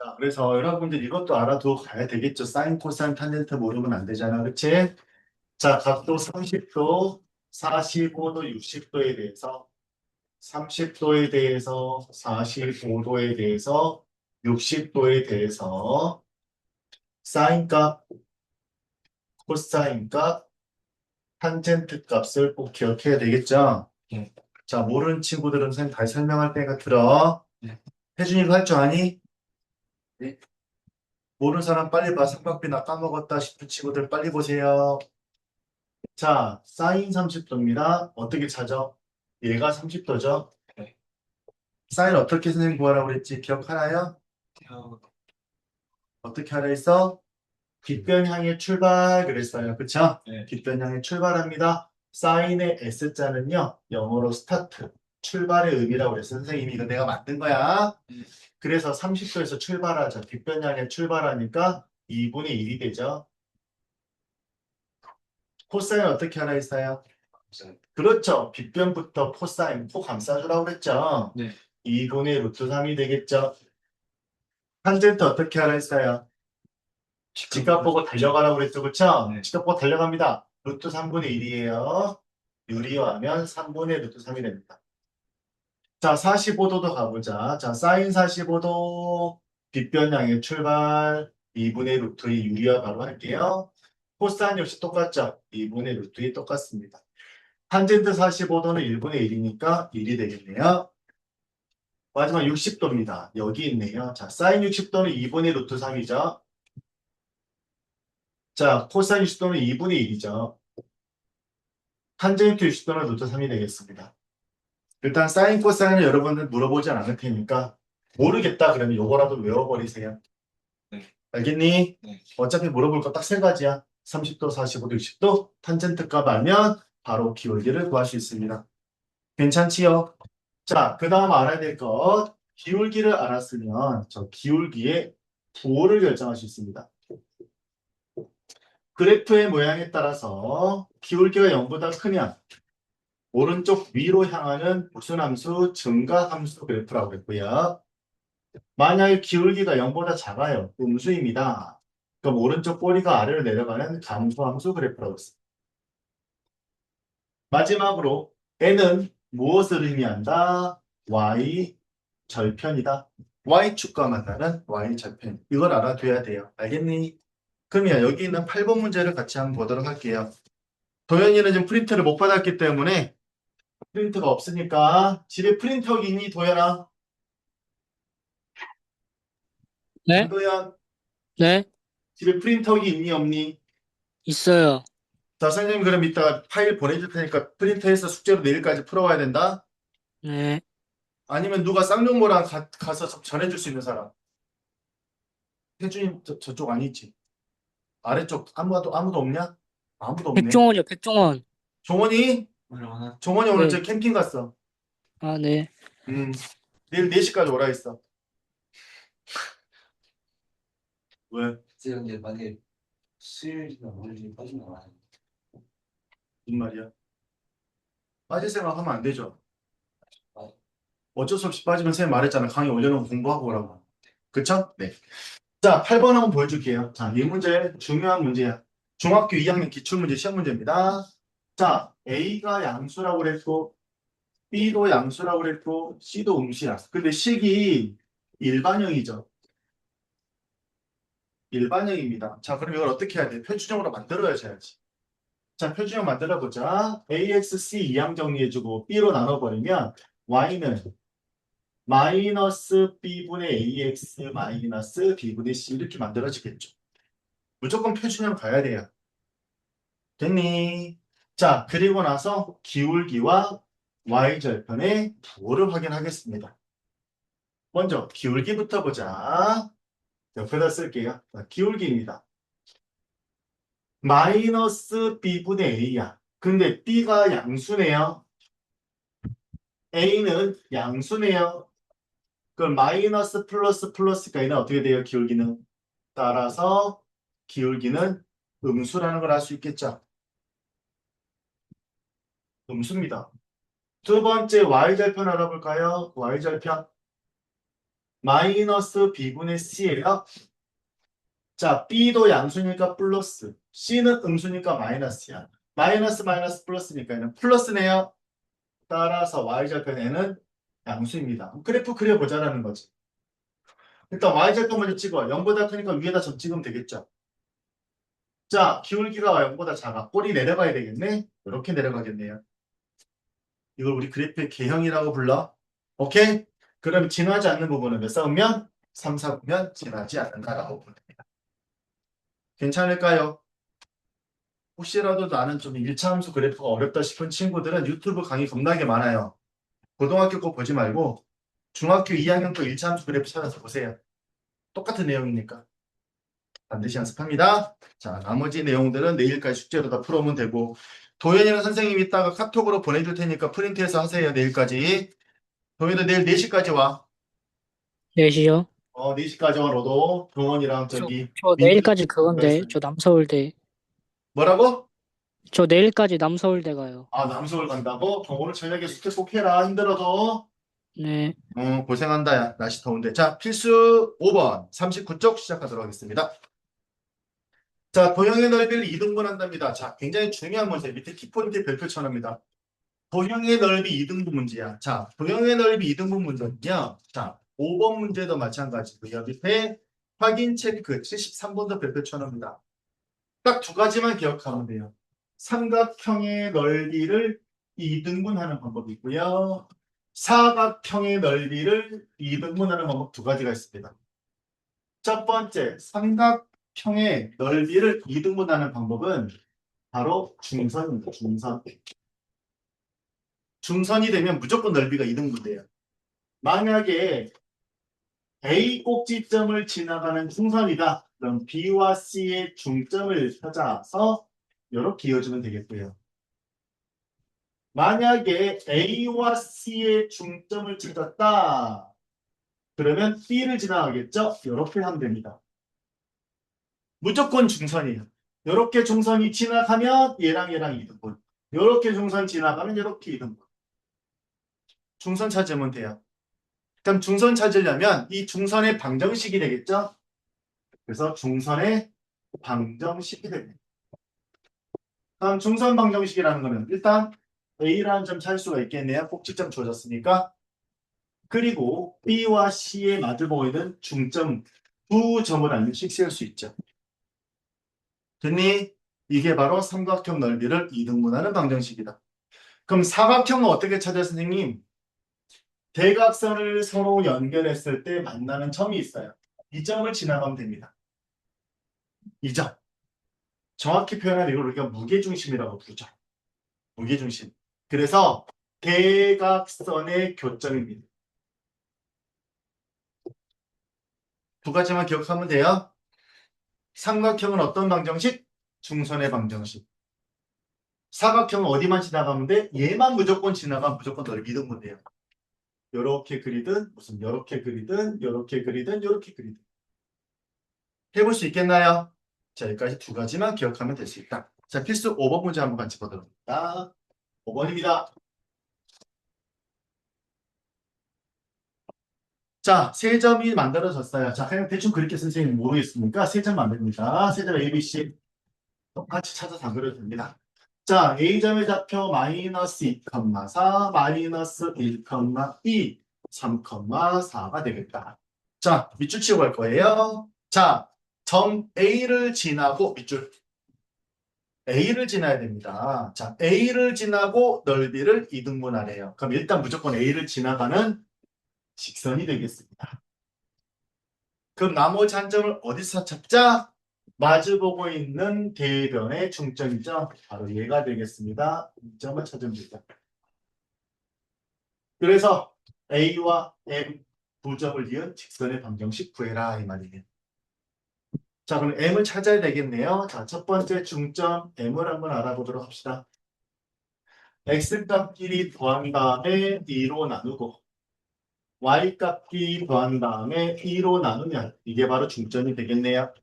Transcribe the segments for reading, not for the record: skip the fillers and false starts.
자, 그래서 여러분들 이것도 알아두고 가야 되겠죠. 사인, 코사인, 탄젠트 모르면 안 되잖아. 그치? 자, 각도 30도, 45도, 60도에 대해서 30도에 대해서 45도에 대해서 60도에 대해서 사인 값, 코사인 값, 탄젠트 값을 꼭 기억해야 되겠죠? 네. 자, 모르는 친구들은 선생님 다시 설명할 테니까 들어. 네. 혜준이도 할 줄 아니? 네. 모르는 사람 빨리 봐. 삼각비나 까먹었다 싶은 친구들 빨리 보세요. 자, 사인 30도입니다. 어떻게 찾아? 얘가 30도죠? 네. 사인 어떻게 선생님 구하라고 그랬지? 기억하나요? 어떻게 하라 했어? 뒷변 향해 출발 그랬어요. 그쵸? 네. 뒷변 향해 출발합니다. 사인의 S자는요. 영어로 스타트, 출발의 의미라고 그랬어요. 선생님이 이거 내가 만든 거야. 그래서 30도에서 출발하죠. 뒷변 향해 출발하니까 2분의 1이 되죠. 코사인 어떻게 하라 했어요? 그렇죠. 빗변부터 코사인, 코 감싸주라고 그랬죠. 네. 2분의 루트 3이 되겠죠. 탄젠트 어떻게 하라 했어요? 직각 보고 달려가라고 그랬죠. 그쵸? 네. 직각 보고 달려갑니다. 루트 3분의 1이에요. 유리화하면 3분의 루트 3이 됩니다. 자, 45도도 가보자. 자, 사인 45도, 빗변 향해 출발, 2분의 루트 2 유리화 바로 할게요. 코사인 역시 똑같죠? 2분의 루트 2 똑같습니다. 탄젠트 45도는 1분의 1이니까 1이 되겠네요. 마지막 60도입니다. 여기 있네요. 자, 사인 60도는 2분의 루트 3이죠. 자, 코사인 60도는 2분의 1이죠. 탄젠트 60도는 루트 3이 되겠습니다. 일단 사인, 코사인은 여러분들 물어보지 않을 테니까 모르겠다 그러면 요거라도 외워버리세요. 네. 알겠니? 네. 어차피 물어볼 거 딱 세 가지야. 30도, 45도, 60도 탄젠트 값 알면 바로 기울기를 구할 수 있습니다. 괜찮지요? 자, 그 다음 알아야 될 것. 기울기를 알았으면 저 기울기의 부호를 결정할 수 있습니다. 그래프의 모양에 따라서 기울기가 0보다 크면 오른쪽 위로 향하는 무슨 함수? 증가 함수 그래프라고 했고요. 만약에 기울기가 0보다 작아요. 음수입니다. 그럼 오른쪽 꼬리가 아래로 내려가는 감소 함수 그래프라고 했습니다. 마지막으로 n은 무엇을 의미한다? y 절편이다. y축과 만나는 y 절편. 이걸 알아둬야 돼요. 알겠니? 그러면 여기 있는 8번 문제를 같이 한번 보도록 할게요. 도현이는 지금 프린트를 못 받았기 때문에 프린트가 없으니까 집에 프린터기 있니 도현아? 네? 김도현 네? 집에 프린터기 있니 없니? 있어요. 자 선생님 그럼 이따가 파일 보내줄 테니까 프린터해서 숙제로 내일까지 풀어와야 된다? 네. 아니면 누가 쌍용모랑 가서 전해줄 수 있는 사람? 혜준이 저쪽 아니 있지? 아래쪽 아무도 없냐? 아무도 없네. 백종원이요, 백종원. 종원이? 종원이 오늘 저 네. 캠핑 갔어. 아, 네. 음, 내일 4시까지 오라 했어. 왜? 쌤 이제 만약에 수요일이나 월요일에 빠지면 안 해. 무슨 말이야? 빠질 생각하면 안 되죠. 아, 어쩔 수 없이 빠지면 쌤 말했잖아. 강의 올려놓고 공부하고 오라고. 그쵸? 네. 자, 8번 한번 보여줄게요. 자, 이 문제 중요한 문제야. 중학교 2학년 기출문제 시험 문제입니다. 자, A가 양수라고 그랬고 B도 양수라고 그랬고 C도 음수야. 근데 식이 일반형이죠. 일반형입니다. 자, 그럼 이걸 어떻게 해야 돼? 표준형으로 만들어야지. 자, 표준형 만들어보자. AX, C 이항 정리해주고 B로 나눠버리면 Y는 마이너스 B분의 AX 마이너스 B분의 C 이렇게 만들어지겠죠. 무조건 표준형 가야 돼요. 됐니? 자, 그리고 나서 기울기와 Y절편의 부호를 확인하겠습니다. 먼저 기울기부터 보자. 옆에다 쓸게요. 자, 기울기입니다. 마이너스 B분의 A야. 근데 B가 양수네요. A는 양수네요. 그럼 마이너스 플러스 플러스가 아니라 어떻게 돼요? 기울기는? 따라서 기울기는 음수라는 걸 알 수 있겠죠. 음수입니다. 두 번째 Y절편 알아볼까요? Y절편. 마이너스 b분의 c예요. 자, b도 양수니까 플러스, c는 음수니까 마이너스야. 마이너스 마이너스 플러스니까 얘는 플러스네요. 따라서 y절편에는 양수입니다. 그래프 그려보자라는 거지. 일단 y절편 먼저 찍어. 0보다 크니까 위에다 점 찍으면 되겠죠. 자, 기울기가 0보다 작아. 꼬리 내려가야 되겠네. 이렇게 내려가겠네요. 이걸 우리 그래프의 개형이라고 불러. 오케이? 그럼 지나지 않는 부분은 몇 싸우면? 3, 4보면 지나지 않는다라고 부릅니다. 괜찮을까요? 혹시라도 나는 좀 1차 함수 그래프가 어렵다 싶은 친구들은 유튜브 강의 겁나게 많아요. 고등학교 거 보지 말고 중학교 2학년 거 1차 함수 그래프 찾아서 보세요. 똑같은 내용이니까. 반드시 연습합니다. 자, 나머지 내용들은 내일까지 숙제로 다 풀어오면 되고 도현이랑 선생님이 이따가 카톡으로 보내줄 테니까 프린트해서 하세요. 내일까지. 도현이도 내일 4시까지 와. 4시요? 4시까지 와 너도 동원이랑 저, 저기 저 민규 내일까지 그건데, 저 남서울대. 뭐라고? 저 내일까지 남서울대 가요. 아, 남서울 간다고? 오늘 저녁에 숙제 꼭 해라. 힘들어도. 네. 고생한다, 야. 날씨 더운데. 자, 필수 5번. 39쪽 시작하도록 하겠습니다. 자, 도형의 넓이를 이등분한답니다. 자, 굉장히 중요한 문제. 밑에 키포인트 별표처럼입니다. 도형의 넓이 이등분 문제야. 자, 도형의 넓이 이등분 문제는요. 자, 5번 문제도 마찬가지고요. 밑에 확인 체크 73번도 별표처럼입니다. 딱 두 가지만 기억하면 돼요. 삼각형의 넓이를 이등분하는 방법이 있고요. 사각형의 넓이를 이등분하는 방법 두 가지가 있습니다. 첫 번째, 삼각형의 넓이를 이등분하는 방법은 바로 중선입니다. 중선. 중선이 되면 무조건 넓이가 이등분돼요. 만약에 A 꼭지점을 지나가는 중선이다. 그럼 B와 C의 중점을 찾아서 이렇게 이어주면 되겠고요. 만약에 A와 C의 중점을 찾았다. 그러면 B를 지나가겠죠? 이렇게 하면 됩니다. 무조건 중선이에요. 이렇게 중선이 지나가면 얘랑 이등분. 이렇게 중선 지나가면 이렇게 이등분. 중선 찾으면 돼요. 그럼 중선 찾으려면 이 중선의 방정식이 되겠죠? 그래서 중선의 방정식이 됩니다. 다음 중선 방정식이라는 거는 일단 A라는 점 찾을 수가 있겠네요. 꼭지점 주어졌으니까. 그리고 B와 C의 마주보고 있는 중점 두 점을 알면 식세울 수 있죠. 됐니? 이게 바로 삼각형 넓이를 이등분하는 방정식이다. 그럼 사각형은 어떻게 찾아요, 선생님? 대각선을 서로 연결했을 때 만나는 점이 있어요. 이 점을 지나가면 됩니다. 이 점. 정확히 표현하면 이걸 우리가 무게중심이라고 부르죠. 무게중심. 그래서 대각선의 교점입니다. 두 가지만 기억하면 돼요. 삼각형은 어떤 방정식? 중선의 방정식. 사각형은 어디만 지나가면 돼? 얘만 무조건 지나가면 무조건 넓이 이등분돼요. 요렇게 그리든 무슨 요렇게 그리든 요렇게 그리든 요렇게 그리든 해볼 수 있겠나요? 자, 여기까지 두 가지만 기억하면 될 수 있다. 자, 필수 5번 문제 한번 같이 보도록 합니다. 5번입니다. 자, 세 점이 만들어졌어요. 자, 그냥 대충 그렇게 선생님 모르겠으니까 세 점 만듭니다. 세 점 A, B, C 똑같이 찾아서 안 그려도 됩니다. 자, A점의 좌표 마이너스 2,4, 마이너스 1,2, 3,4가 되겠다. 자, 밑줄 치고 갈 거예요. 자, 점 A를 지나고 밑줄 A를 지나야 됩니다. 자, A를 지나고 넓이를 이등분하래요. 그럼 일단 무조건 A를 지나가는 직선이 되겠습니다. 그럼 나머지 한 점을 어디서 찾자? 마주보고 있는 대변의 중점이죠. 바로 얘가 되겠습니다. 이 점을 찾으면 되죠. 그래서 A와 M 두 점을 이은 직선의 방정식 구해라 이 말이에요. 자, 그럼 M을 찾아야 되겠네요. 자, 첫 번째 중점 M을 한번 알아보도록 합시다. X값끼리 더한 다음에 2로 나누고 Y값끼리 더한 다음에 2로 나누면 이게 바로 중점이 되겠네요.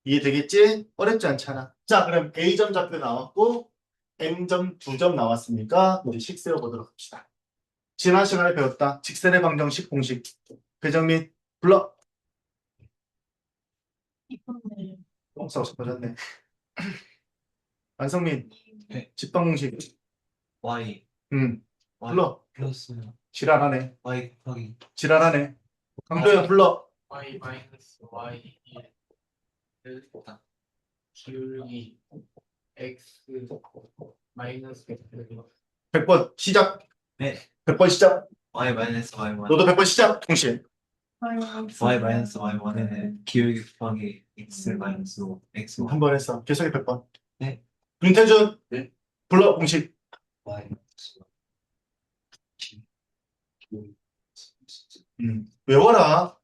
이해되겠지? 어렵지 않잖아. 자, 그럼 A점 좌표 나왔고 M점 두 점 나왔으니까 이제 식 세워보도록 합시다. 지난 시간에 배웠다. 직선의 방정식 공식. 배정민 불러. 똥싸고 싶어졌네. 안성민 네. 집방 공식. Y Y 불러. 플러스 지랄하네. Y 곱하기 지랄하네. 강도현 불러. y 마이너스 y 1 기울기 x 마이너스 100번 시작. 네. 100번 시작. Y 마이너스 Y 1 너도 100번 시작. 동시에. Y 마이너스 Y 1에는 기울기 곱하기 X 마이너스 X 한 번 했어. 계속해 100번. 네. 윤태준. 네. 불러 공식. Y 마이너스 외워라.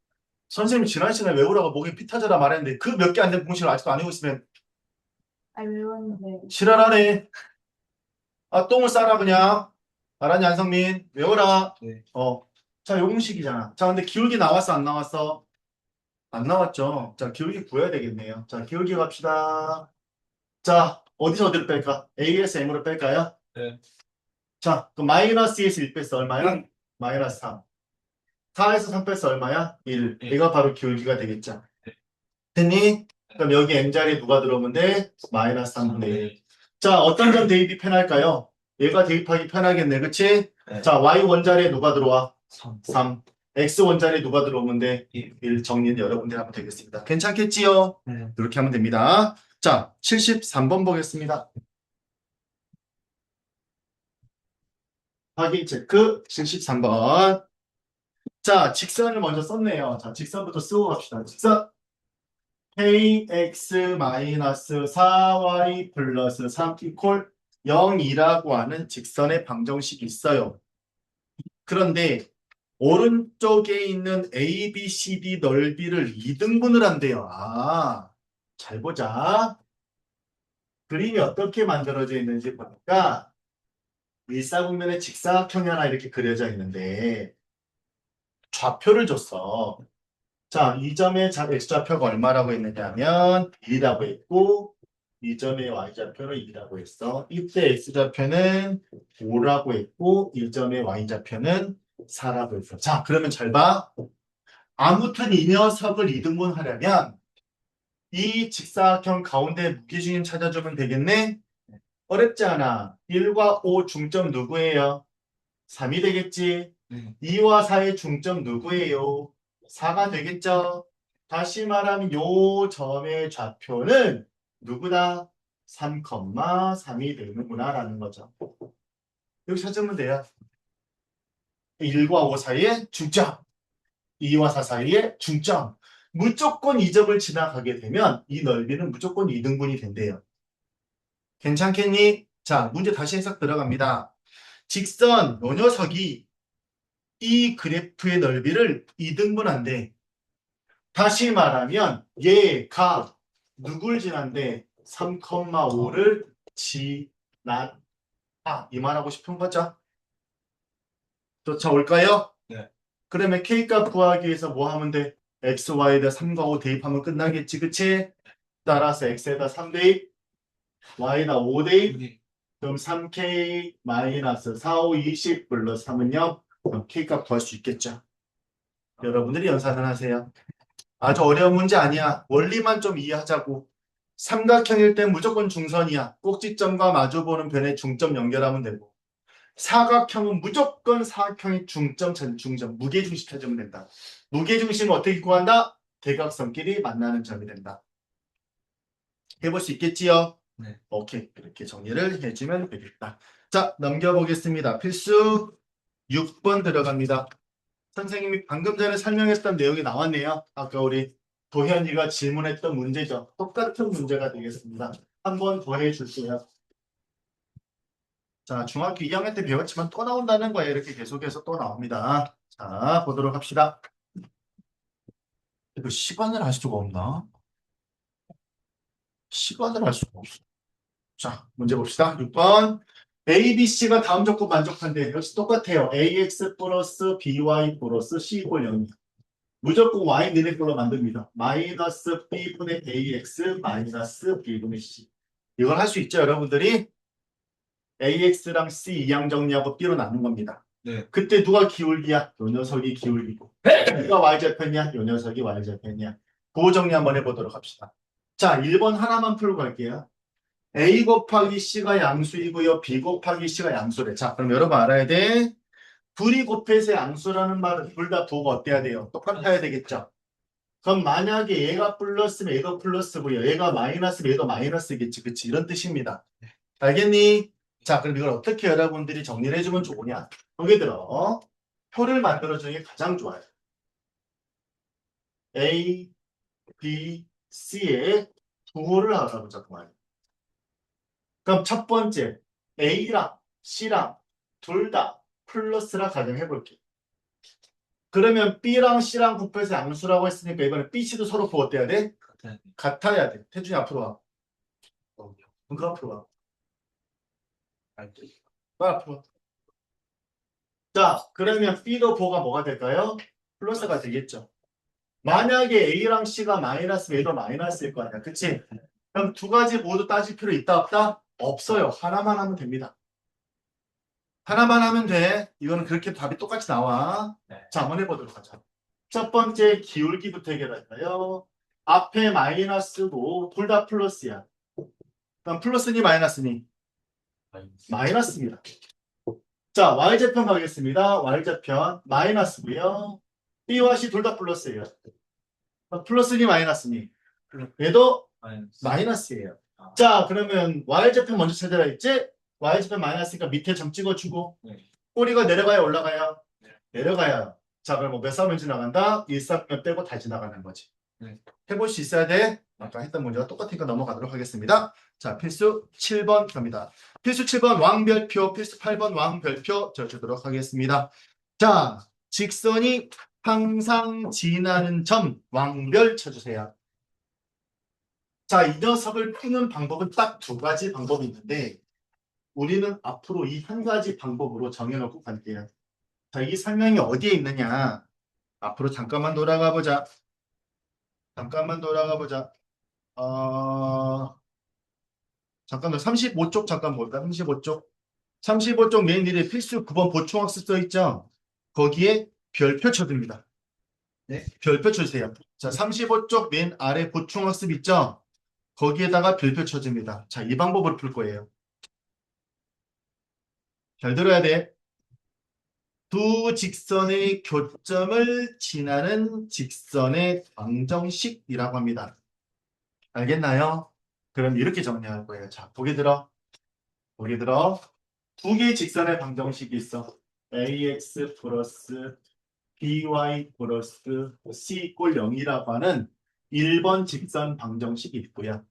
선생님이 지난 시간에 외우라고 목에 피 터져라 말했는데 그 몇 개 안 된 공식을 아직도 안 외우고 있으면 아니 외웠는데 지랄하네. 아 똥을 싸라 그냥. 알았니 안성민? 외워라. 네. 자, 요 공식이잖아. 자, 근데 기울기 나왔어 안 나왔어? 안 나왔죠. 자, 기울기 구해야 되겠네요. 자, 기울기 갑시다. 자, 어디서 어디로 뺄까? A에서 M으로 뺄까요? 네. 자, 그럼 마이너스 2에서 1 뺐어. 얼마야? 마이너스 3. 4에서 3 뺐어. 얼마야? 1. 네. 얘가 바로 기울기가 되겠죠. 됐니? 그럼 여기 M자리에 누가 들어오면 돼? 마이너스 3분의 1. 자, 어떤 점 대입이 편할까요? 얘가 대입하기 편하겠네. 그치? 네. 자, Y 원자리에 누가 들어와? 3 3. X 원자리에 누가 들어오면 돼? 1 1. 정리는 여러분들 하면 되겠습니다. 괜찮겠지요? 네. 이렇게 하면 됩니다. 자, 73번 보겠습니다. 확인 체크 73번. 자, 직선을 먼저 썼네요. 자, 직선부터 쓰고 갑시다. 직선 kx-4y 플러스 3 이퀄 0이라고 하는 직선의 방정식이 있어요. 그런데 오른쪽에 있는 A, B, C, D 넓이를 2등분을 한대요. 아, 잘 보자. 그림이 어떻게 만들어져 있는지 보니까 일사분면에 직사각형이 하나 이렇게 그려져 있는데 좌표를 줬어. 자, 이 점의 x좌표가 얼마라고 했느냐면 1이라고 했고 이 점의 y좌표는 2라고 했어. 이때 x좌표는 5라고 했고 이 점의 y좌표는 4라고 했어. 자, 그러면 잘 봐. 아무튼 이 녀석을 2등분 하려면 이 직사각형 가운데 무게중심 찾아주면 되겠네? 어렵지 않아. 1과 5 중점 누구예요? 3이 되겠지? 네. 2와 4의 중점 누구예요? 4가 되겠죠? 다시 말하면 요 점의 좌표는 누구다? 3,3이 되는구나 라는 거죠. 여기 찾으면 돼요. 1과 5 사이의 중점, 2와 4 사이의 중점. 무조건 이 점을 지나가게 되면 이 넓이는 무조건 2등분이 된대요. 괜찮겠니? 자, 문제 다시 해석 들어갑니다. 직선 요 녀석이 이 그래프의 넓이를 2등분한대. 다시 말하면 얘가 누굴 지난대? 3,5를 지났다. 이 말하고 싶은 거죠? 쫓아올까요? 네. 그러면 K값 구하기 위해서 뭐 하면 돼? X, Y에다 3과 5 대입하면 끝나겠지, 그치? 따라서 X에다 3 대입, Y에다 5 대입, 그럼 3K 마이너스 4, 5, 20 플러스 3은요? 그럼 K값 구할 수 있겠죠? 여러분들이 연산을 하세요. 아주 어려운 문제 아니야. 원리만 좀 이해하자고. 삼각형일 땐 무조건 중선이야. 꼭지점과 마주보는 변의 중점 연결하면 되고. 사각형은 무조건 사각형의 중점, 전중점, 무게중심 찾으면 된다. 무게중심 어떻게 구한다? 대각선끼리 만나는 점이 된다. 해볼 수 있겠지요? 네. 오케이. 이렇게 정리를 해주면 되겠다. 자, 넘겨보겠습니다. 필수 6번 들어갑니다. 선생님이 방금 전에 설명했던 내용이 나왔네요. 아까 우리 도현이가 질문했던 문제죠. 똑같은 문제가 되겠습니다. 한 번 더 해줄게요. 자, 중학교 2학년 때 배웠지만 또 나온다는 거예요. 이렇게 계속해서 또 나옵니다. 자, 보도록 합시다. 이거 시간을 알 수가 없나? 시간을 알 수가 없어. 자, 문제 봅시다. 6번. A, B, C가 다음 조건 만족한대. 역시 똑같아요. AX 플러스 BY 플러스 C 이퀄 0. 무조건 Y 너네 걸로 만듭니다. 마이너스 B분의 AX 마이너스 B분의 C. 이걸 할 수 있죠, 여러분들이? AX랑 C 이항 정리하고 B로 나눈 겁니다. 네. 그때 누가 기울기야? 요 녀석이 기울기고. 누가 y좌편이야? 요 녀석이 y좌편이야. 그거 정리 한번 해보도록 합시다. 자, 1번 하나만 풀고 갈게요. A 곱하기 C가 양수이고요. B 곱하기 C가 양수래. 자, 그럼 여러분 알아야 돼. 둘이 곱해서 양수라는 말은 둘 다 부호가 어때야 돼요? 똑같아야 되겠죠? 그럼 만약에 얘가 플러스면 얘도 플러스고요. 얘가 마이너스면 얘도 마이너스겠지. 그치? 이런 뜻입니다. 알겠니? 자, 그럼 이걸 어떻게 여러분들이 정리를 해주면 좋으냐? 여기 들어. 표를 만들어주는 게 가장 좋아요. A, B, C의 부호를 알아보자고 말이야. 그럼 첫 번째, A랑 C랑 둘 다 플러스라 가정해볼게. 그러면 B랑 C랑 곱해서 양수라고 했으니까 이번에 B, C도 서로 부호 어때야 돼? 같아요. 같아야 돼. 태준이 앞으로 와. 그 앞으로 와. 빨리 앞으로 와. 자, 그러면 B도 부호가 뭐가 될까요? 플러스가 되겠죠. 만약에 A랑 C가 마이너스면 A도 마이너스일 거 아니야. 그치? 그럼 두 가지 모두 따질 필요 있다 없다? 없어요. 하나만 하면 됩니다. 하나만 하면 돼. 이거는 그렇게 답이 똑같이 나와. 네. 자, 한번 해보도록 하자. 첫 번째 기울기부터 해결할까요? 앞에 마이너스고 둘 다 플러스야. 그럼 플러스니 마이너스니? 마이너스입니다. 자, y좌편 가겠습니다. y좌편 마이너스고요. B와 C 둘 다 플러스예요. 그럼 플러스니 마이너스니? 얘도 마이너스. 마이너스예요. 아. 자, 그러면 y좌편 먼저 찾아라 했지? y좌편 마이너스니까 밑에 점 찍어주고 네. 꼬리가 내려가야 올라가요? 네. 내려가요. 자, 그럼 뭐 몇 사면 지나간다? 1사면 빼고 다 지나가는 거지. 네. 해볼 수 있어야 돼. 아까 했던 문제와 똑같으니까 넘어가도록 하겠습니다. 자, 필수 7번 갑니다. 필수 7번 왕별표, 필수 8번 왕별표 적어주도록 하겠습니다. 자, 직선이 항상 지나는 점 왕별 쳐주세요. 자, 이 녀석을 푸는 방법은 딱 두 가지 방법이 있는데 우리는 앞으로 이 한 가지 방법으로 정해놓고 갈게요. 자, 이 설명이 어디에 있느냐? 앞으로 잠깐만 돌아가 보자. 잠깐만 돌아가 보자. 잠깐만 35쪽 잠깐 볼까? 35쪽. 35쪽 맨 위에 필수 9번 보충학습 써 있죠? 거기에 별표 쳐줍니다. 네. 별표 쳐주세요. 자, 35쪽 맨 아래 보충학습 있죠? 거기에다가 별표 쳐줍니다. 자, 이 방법으로 풀 거예요. 잘 들어야 돼. 두 직선의 교점을 지나는 직선의 방정식이라고 합니다. 알겠나요? 그럼 이렇게 정리할 거예요. 자, 보기 들어. 보기 들어. 두 개의 직선의 방정식이 있어. ax 플러스 by 플러스 c 이꼴 0이라고 하는 1번 직선 방정식이 있고요.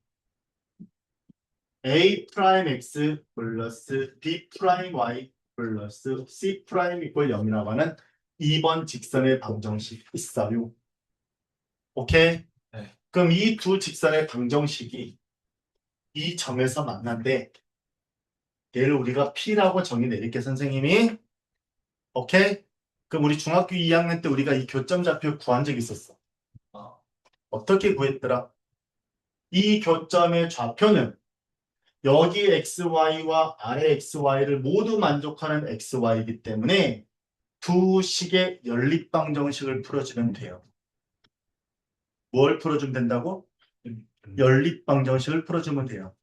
a 프라임 x 플러스 b 프라임 y 플러스 c 프라임 이꼴 0이라고 하는 2번 직선의 방정식이 있어요. 오케이? 네. 그럼 이 두 직선의 방정식이 이 점에서 만난대. 얘를 우리가 P라고 정의 내릴게 선생님이. 오케이? 그럼 우리 중학교 2학년 때 우리가 이 교점 좌표 구한 적 있었어. 어떻게 구했더라? 이 교점의 좌표는 여기 XY와 아래 XY를 모두 만족하는 XY이기 때문에 두 식의 연립방정식을 풀어주면 돼요. 뭘 풀어주면 된다고? 연립방정식을 풀어주면 돼요.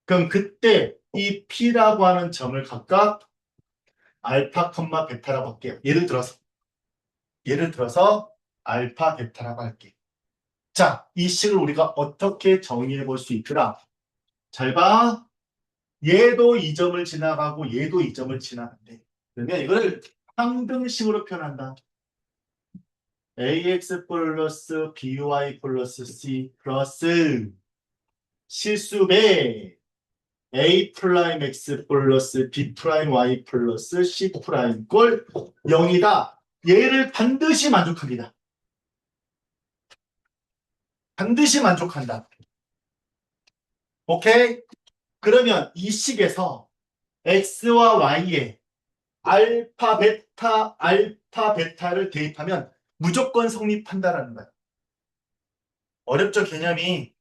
그럼 그때 이 P라고 하는 점을 각각 알파, 베타라고 할게요. 예를 들어서 알파, 베타라고 할게요. 자, 이 식을 우리가 어떻게 정의해 볼 수 있더라? 잘 봐. 얘도 이 점을 지나가고 얘도 이 점을 지나간대. 그러면 이거를 항등식으로 표현한다. ax 플러스 by 플러스 c 플러스 실수배 a 프라임 x 플러스 b 프라임 y 플러스 c 프라임 꼴 0이다. 얘를 반드시 만족합니다. 반드시 만족한다. 오케이? 그러면 이 식에서 x와 y에 알파, 베타를 대입하면 무조건 성립한다라는 거야. 어렵죠, 개념이?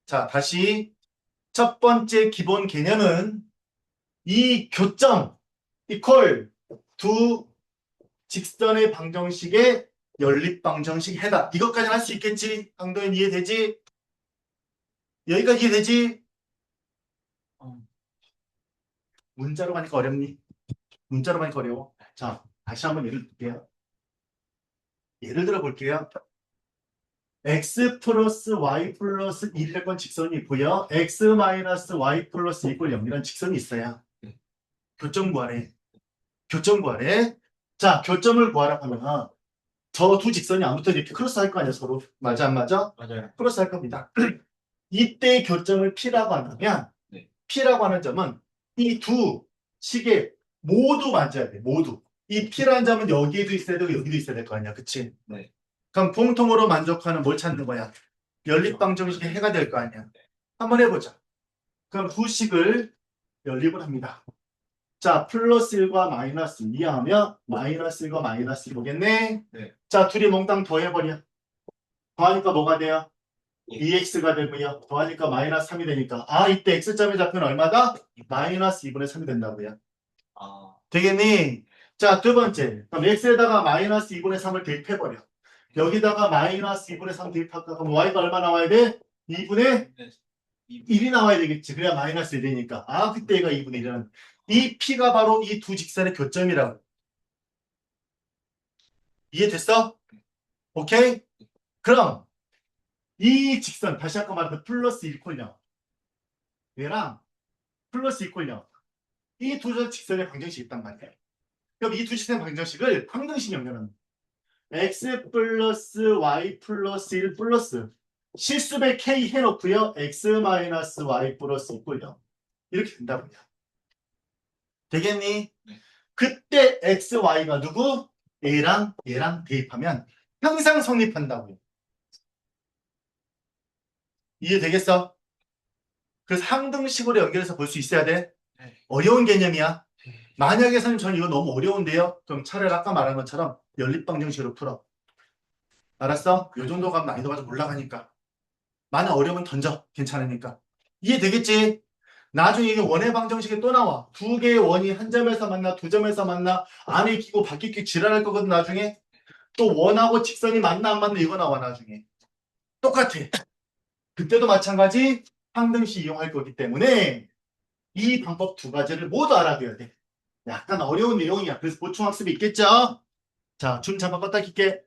자, 다시 첫 번째 기본 개념은 이 교점 이퀄 두 직선의 방정식의 연립 방정식 해다. 이것까지는 할 수 있겠지? 강도현 이해되지? 여기까지 이해되지? 문자로 가니까 어렵니? 문자로 가니까 어려워. 자, 다시 한번 예를 들게요. 예를 들어 볼게요. x 플러스 y 플러스 1일 건 직선이 있고요. x 마이너스 y 플러스 2 0이란 직선이 있어요. 교점 구하래. 교점 구하래. 자, 교점을 구하라 하면 저 두 직선이 아무튼 이렇게 크로스 할 거 아니야, 서로. 맞아, 안 맞아? 맞아요. 크로스 할 겁니다. 이때 교점을 P라고 한다면 네. P라고 하는 점은 이 두 식에 모두 맞아야 돼. 모두. 이 P라는 점은 여기에도 있어야 되고 여기도 있어야 될 거 아니야. 그치? 네. 그럼 공통으로 만족하는 뭘 찾는 거야? 연립방정식의 해가 될 거 아니야. 한번 해보자. 그럼 두 식을 연립을 합니다. 자, 플러스 1과 마이너스 2 하면 마이너스 1과 마이너스 2 보겠네. 네. 자, 둘이 몽땅 더해버려. 더하니까 뭐가 돼요? 예. 2x가 되고요. 더하니까 마이너스 3이 되니까. 아, 이때 x점의 좌표는 얼마다? 마이너스 2분의 3이 된다고요. 아, 되겠니? 자, 두 번째. 그럼 x에다가 마이너스 2분의 3을 대입해버려. 여기다가 마이너스 2분의 3 대입할까? 그럼 y가 얼마 나와야 돼? 2분의 1이 나와야 되겠지. 그래야 마이너스 1이니까. 아, 그때 얘가 2분의 1이라는. 이 P가 바로 이 두 직선의 교점이라고. 이해됐어? 오케이? 그럼 이 직선, 다시 아까 말했던 플러스 1콜령. 얘랑 플러스 2콜령. 이 두 직선의 방정식이 있단 말이야. 그럼 이 두 직선의 방정식을 방정식 연결하는 거야. x 플러스 y 플러스 1 플러스 실수배 k 해놓고요. x 마이너스 y 플러스 2콜령. 이렇게 된다고요. 되겠니? 네. 그때 x, y가 누구? 얘랑 얘랑 대입하면 항상 성립한다고요. 이해되겠어? 그래서 항등식으로 연결해서 볼 수 있어야 돼. 네. 어려운 개념이야. 만약에 선생님 저는 이거 너무 어려운데요. 그럼 차라리 아까 말한 것처럼 연립방정식으로 풀어. 알았어? 요 정도 가면 난이도가 좀 올라가니까. 만약 어려우면 던져. 괜찮으니까. 이해되겠지? 나중에 이게 원의 방정식이 또 나와. 두 개의 원이 한 점에서 만나, 두 점에서 만나, 안에 끼고 밖에 끼고 지랄할 거거든, 나중에. 또 원하고 직선이 만나, 안 맞나, 이거 나와, 나중에. 똑같아. 그때도 마찬가지 항등식 이용할 거기 때문에 이 방법 두 가지를 모두 알아둬야 돼. 약간 어려운 내용이야. 그래서 보충학습이 있겠죠? 자, 줌 잠깐 껐다 킬게.